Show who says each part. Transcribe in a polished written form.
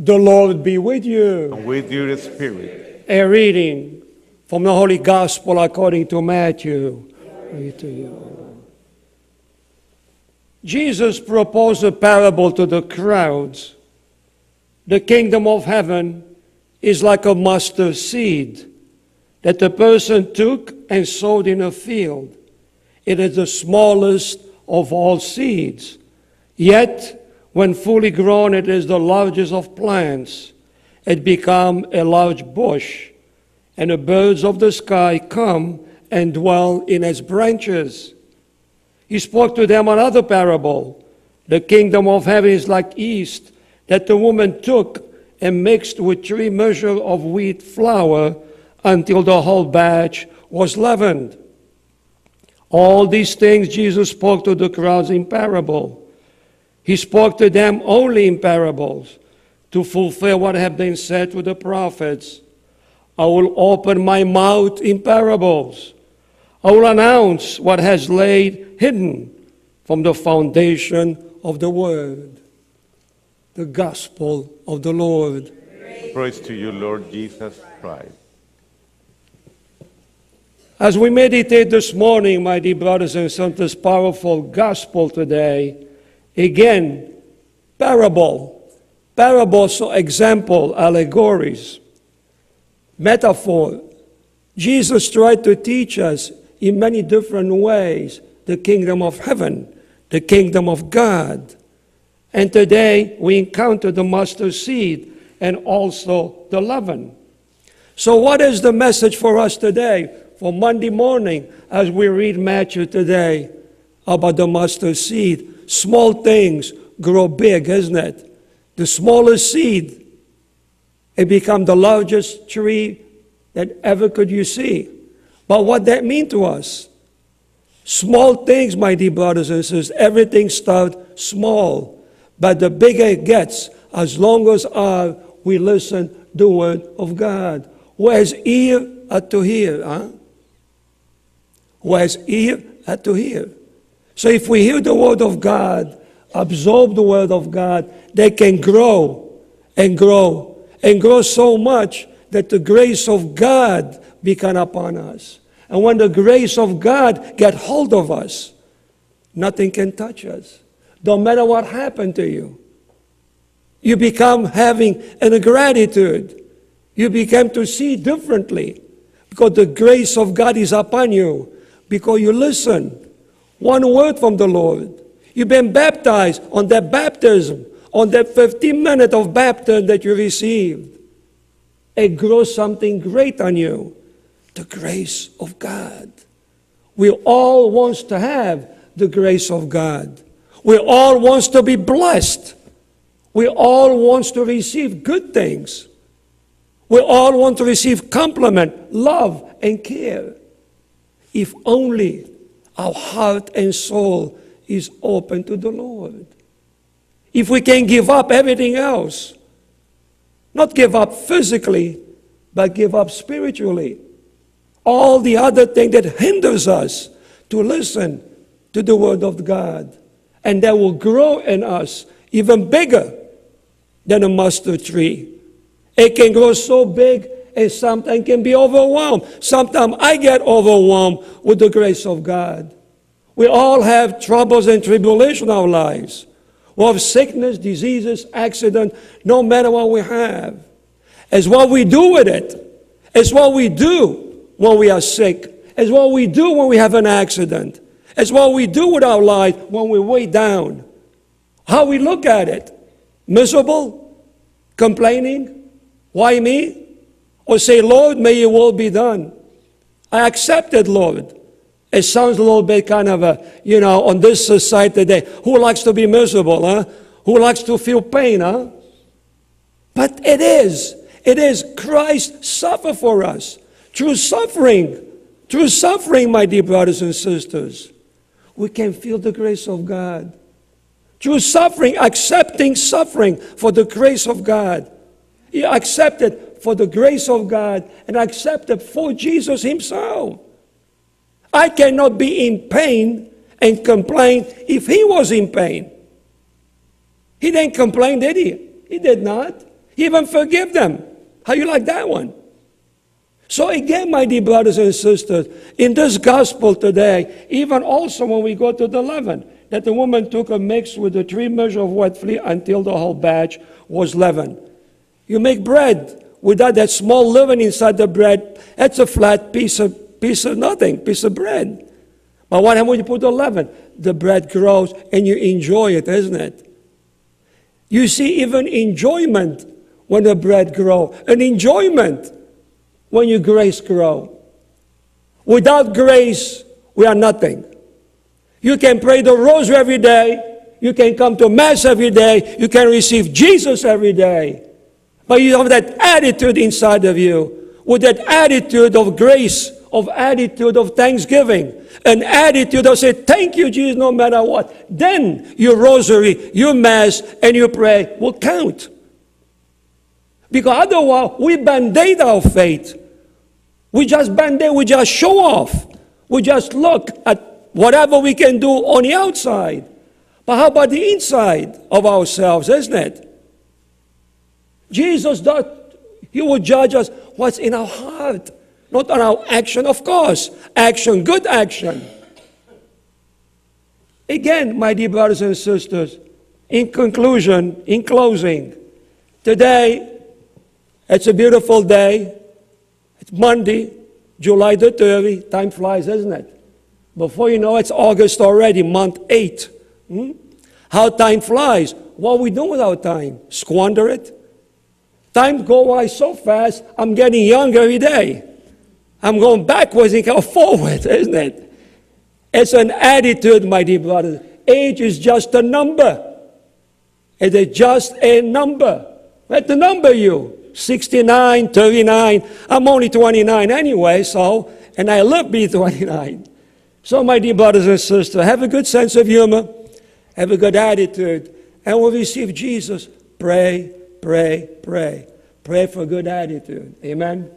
Speaker 1: The Lord be with you.
Speaker 2: and with your spirit.
Speaker 1: A reading from the Holy Gospel according to Matthew. Glory to you. Jesus proposed a parable to the crowds. The kingdom of heaven is like a mustard seed that a person took and sowed in a field. It is the smallest of all seeds. Yet, when fully grown, it is the largest of plants. It becomes a large bush, and the birds of the sky come and dwell in its branches. He spoke to them another parable. The kingdom of heaven is like yeast that the woman took and mixed with 3 measures of wheat flour until the whole batch was leavened. All these things Jesus spoke to the crowds in parable. He spoke to them only in parables to fulfill what had been said to the prophets. I will open my mouth in parables. I will announce what has laid hidden from the foundation of the world. The gospel of the Lord.
Speaker 2: Praise to you, Lord Jesus Christ.
Speaker 1: As we meditate this morning, my dear brothers and sisters, this powerful gospel today, again, parables, so example, allegories, metaphor. Jesus tried to teach us in many different ways the kingdom of heaven, the kingdom of God. And today we encounter the mustard seed and also the leaven. So what is the message for us today, for Monday morning, as we read Matthew today about the mustard seed? Small things grow big, isn't it? The smallest seed, it becomes the largest tree that ever could you see. But what that mean to us? Small things, my dear brothers and sisters, everything starts small. But the bigger it gets, as long as we listen the word of God. Who has ear to hear? Huh? Who has ear to hear? So if we hear the word of God, absorb the word of God, they can grow and grow and grow so much that the grace of God become upon us. And when the grace of God get hold of us, nothing can touch us. Don't matter what happened to you. You become having a gratitude. You become to see differently because the grace of God is upon you, because you listen. One word from the Lord. You've been baptized on that baptism, on that 15 minutes of baptism that you received. It grows something great on you. The grace of God. We all want to have the grace of God. We all want to be blessed. We all want to receive good things. We all want to receive compliment, love, and care. If only our heart and soul is open to the Lord. If we can give up everything else, not give up physically, but give up spiritually. All the other thing that hinders us to listen to the word of God. And that will grow in us even bigger than a mustard tree. It can grow so big and sometimes can be overwhelmed. Sometimes I get overwhelmed with the grace of God. We all have troubles and tribulation in our lives. We have sickness, diseases, accident, no matter what we have. It's what we do with it. It's what we do when we are sick. It's what we do when we have an accident. It's what we do with our life when we're way down. How we look at it. Miserable? Complaining? Why me? Or say, Lord, may your will be done. I accept it, Lord. It sounds a little bit kind of on this side today. Who likes to be miserable, huh? Who likes to feel pain, huh? But it is. It is. Christ suffered for us. Through suffering, my dear brothers and sisters, we can feel the grace of God. Through suffering, accepting suffering for the grace of God. He accepted for the grace of God and accepted for Jesus himself. I cannot be in pain and complain if he was in pain. He didn't complain, did he? He did not. He even forgive them. How you like that one? So again, my dear brothers and sisters, in this gospel today, even also when we go to the leaven, that the woman took a mix with the 3 measures of wet flour until the whole batch was leavened. You make bread without that small leaven inside the bread, that's a flat piece of nothing, piece of bread. But what happens when you put the leaven? The bread grows and you enjoy it, isn't it? You see even enjoyment when the bread grows, an enjoyment when your grace grow. Without grace, we are nothing. You can pray the rosary every day. You can come to Mass every day. You can receive Jesus every day. But you have that attitude inside of you, with that attitude of grace, of attitude of thanksgiving, an attitude of say, thank you, Jesus, no matter what. Then your rosary, your Mass, and your prayer will count. Because otherwise, we band-aid our faith. We just band-aid, we just show off. We just look at whatever we can do on the outside. But how about the inside of ourselves, isn't it? Jesus thought He would judge us what's in our heart, not on our action, of course. Action, good action. Again, my dear brothers and sisters, in conclusion, in closing, today, it's a beautiful day. It's Monday, July the 30th. Time flies, isn't it? Before you know it's August already, month 8. How time flies. What we do with our time? Squander it? Time goes by so fast, I'm getting younger every day. I'm going backwards and going forward, isn't it? It's an attitude, my dear brothers. Age is just a number. It is just a number. Let the number you. 69, 39. I'm only 29 anyway, so, and I live be 29. So, my dear brothers and sisters, have a good sense of humor, have a good attitude, and we'll receive Jesus. Pray, pray, pray. Pray for good attitude. Amen.